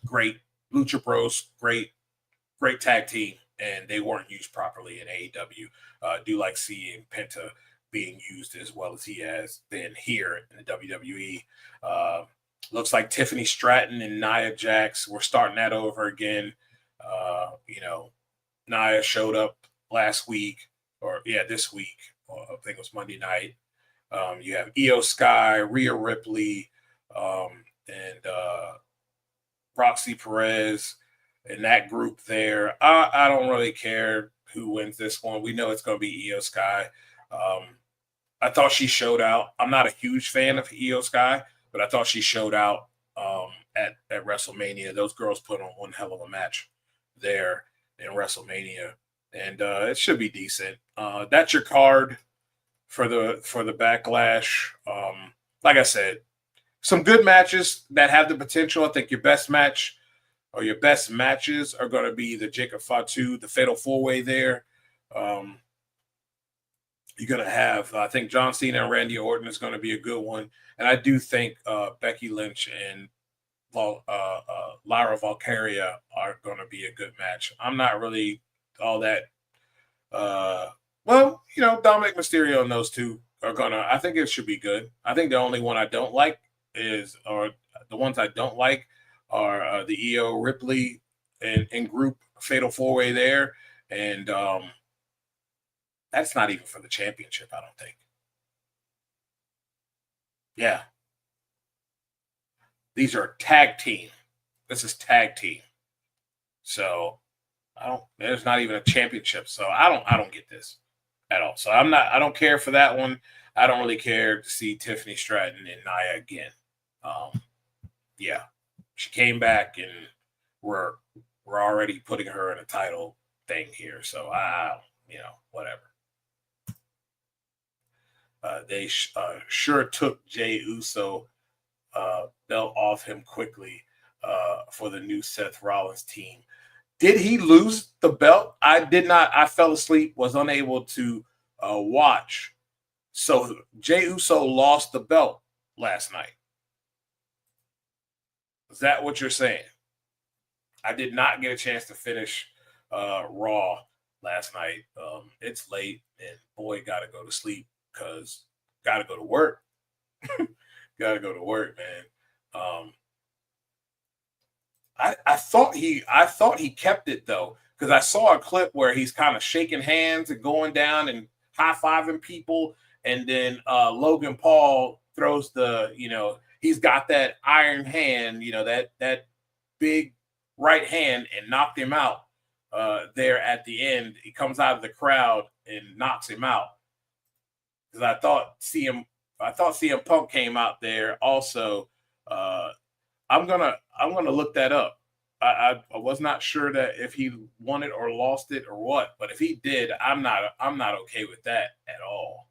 Great Lucha Bros, great tag team, and they weren't used properly in AEW. Do like seeing Penta being used as well as he has been here in the WWE. Looks like Tiffany Stratton and Nia Jax, we're starting that over again. Nia showed up last week, this week. I think it was Monday night. You have Io Sky, Rhea Ripley, and Roxy Perez in that group there. I don't really care who wins this one. We know it's going to be Io Sky. I thought she showed out. I'm not a huge fan of Io Sky, but I thought she showed out at WrestleMania. Those girls put on one hell of a match there in WrestleMania, and it should be decent. That's your card for the Backlash. Like I said, some good matches that have the potential. I think your best match or your best matches are going to be the Jacob Fatu, the Fatal 4-Way there. You're going to have, I think, John Cena and Randy Orton is going to be a good one. And I do think Becky Lynch and Lyra Valkyria are going to be a good match. I'm not really all that. Dominic Mysterio and those two are going to, I think it should be good. I think the only one I don't like the ones I don't like are the Io Ripley and group Fatal 4-Way there. And that's not even for the championship, I don't think. Yeah. These are tag team. This is tag team. So there's not even a championship. So I don't get this at all. So I don't care for that one. I don't really care to see Tiffany Stratton and Nia again. Yeah. She came back and we're already putting her in a title thing here. So whatever. They sure took Jey Uso belt off him quickly for the new Seth Rollins team. Did he lose the belt? I did not. I fell asleep, was unable to watch. So Jey Uso lost the belt last night. Is that what you're saying? I did not get a chance to finish Raw last night. It's late, and boy, got to go to sleep because got to go to work. Got to go to work, man. I thought he kept it though, because I saw a clip where he's kind of shaking hands and going down and high-fiving people, and then Logan Paul throws he's got that iron hand, that big right hand, and knocked him out there at the end. He comes out of the crowd and knocks him out. Because I thought CM Punk came out there also. I'm gonna look that up. I was not sure that if he won it or lost it or what, but if he did, I'm not okay with that at all.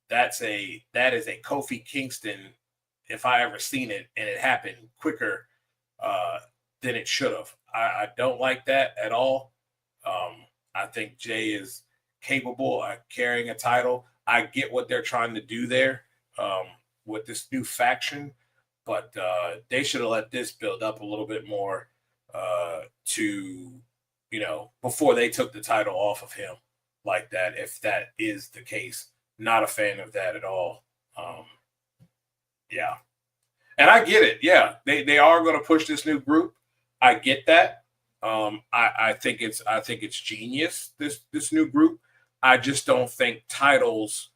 That is a Kofi Kingston, if I ever seen it, and it happened quicker than it should have. I don't like that at all. I think Jay is capable of carrying a title. I get what they're trying to do there with this new faction, but they should have let this build up a little bit more before they took the title off of him like that, if that is the case. Not a fan of that at all. Yeah. And I get it. Yeah. They are going to push this new group. I get that. I think it's genius, this new group. I just don't think titles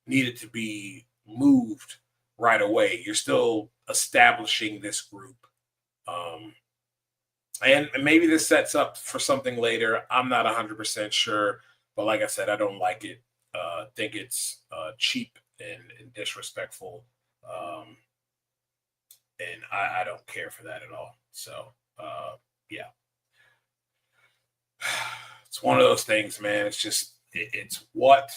needed to be moved right away. You're still establishing this group. And maybe this sets up for something later. I'm not 100% sure. But like I said, I don't like it. Think it's cheap and disrespectful. And I don't care for that at all. So, yeah. It's one of those things, man. It's just, it's what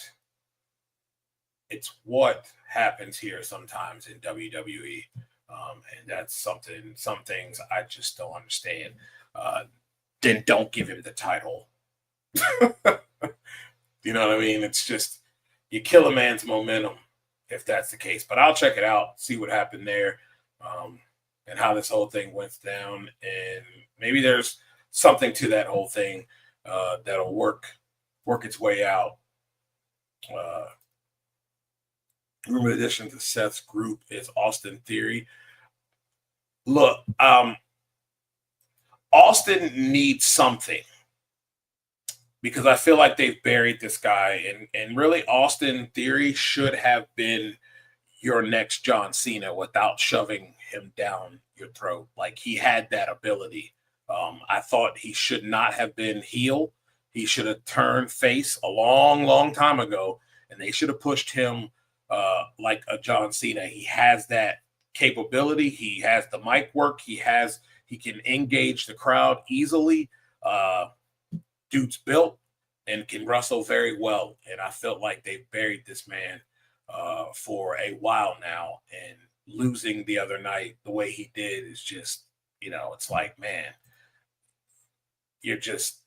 happens here sometimes in WWE. And that's some things I just don't understand. Then don't give him the title. You know what I mean? It's just, you kill a man's momentum if that's the case. But I'll check it out, see what happened there, and how this whole thing went down. And maybe there's something to that whole thing that'll work its way out. In addition to Seth's group is Austin Theory. Look, Austin needs something because I feel like they've buried this guy. And really, Austin Theory should have been your next John Cena without shoving him down your throat. Like, he had that ability. I thought he should not have been heel. He should have turned face a long, long time ago, and they should have pushed him like a John Cena. He has that capability. He has the mic work. He can engage the crowd easily. Dude's built and can wrestle very well. And I felt like they buried this man for a while now. And losing the other night the way he did is just, it's like, man, you just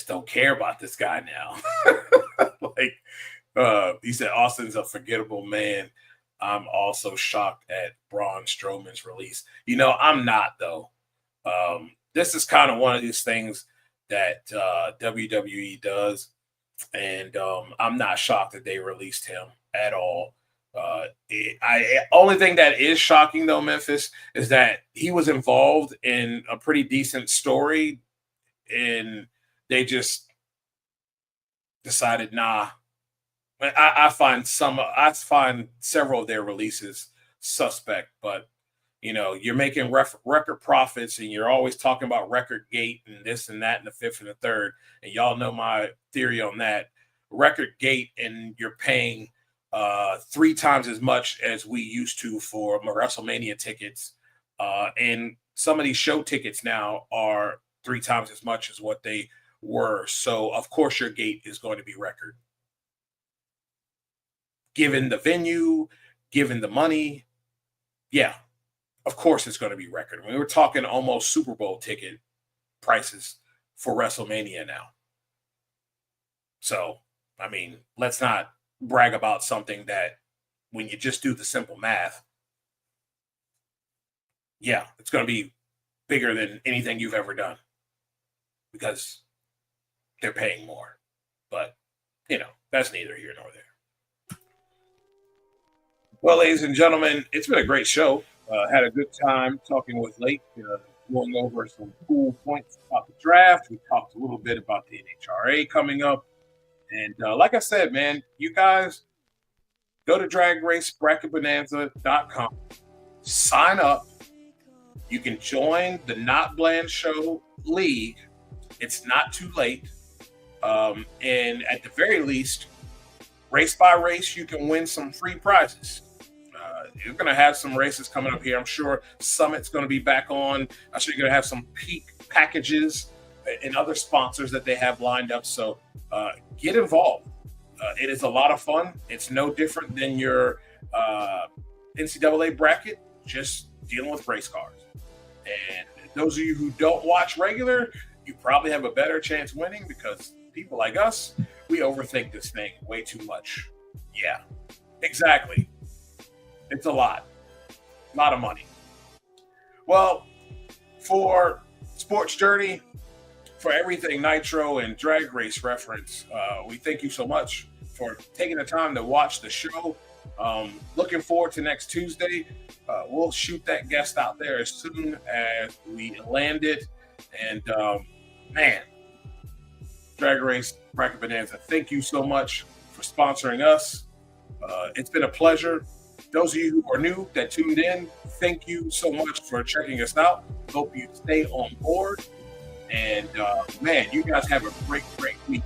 don't care about this guy now. He said Austin's a forgettable man. I'm also shocked at Braun Strowman's release. I'm not, though. This is kind of one of these things that WWE does, and I'm not shocked that they released him at all. Only thing that is shocking, though, Memphis, is that he was involved in a pretty decent story, and they just decided, nah. I find several of their releases suspect, but you're making record profits, and you're always talking about record gate and this and that and the fifth and the third, and y'all know my theory on that. Record gate, and you're paying 3 times as much as we used to for WrestleMania tickets, and some of these show tickets now are 3 times as much as what they were. So of course your gate is going to be record. Given the venue, given the money, yeah, of course it's going to be record. We were talking almost Super Bowl ticket prices for WrestleMania now. So, let's not brag about something that when you just do the simple math, yeah, it's going to be bigger than anything you've ever done because they're paying more. But, that's neither here nor there. Well, ladies and gentlemen, it's been a great show. Had a good time talking with Lake, going over some cool points about the draft. We talked a little bit about the NHRA coming up. And like I said, man, you guys go to dragracebracketbonanza.com. Sign up. You can join the NotBland Show League. It's not too late. And at the very least, race by race, you can win some free prizes. You're going to have some races coming up here. I'm sure Summit's going to be back on. I'm sure you're going to have some peak packages and other sponsors that they have lined up. So get involved. It is a lot of fun. It's no different than your NCAA bracket, just dealing with race cars. And those of you who don't watch regular, you probably have a better chance winning because people like us, we overthink this thing way too much. Yeah, exactly. It's a lot of money. Well, for Sports Journey, for everything Nitro and Drag Race reference, we thank you so much for taking the time to watch the show. Looking forward to next Tuesday. We'll shoot that guest out there as soon as we land it. And man, Drag Race Bracket Bonanza, thank you so much for sponsoring us. It's been a pleasure. Those of you who are new that tuned in, thank you so much for checking us out. Hope you stay on board. And man, you guys have a great week.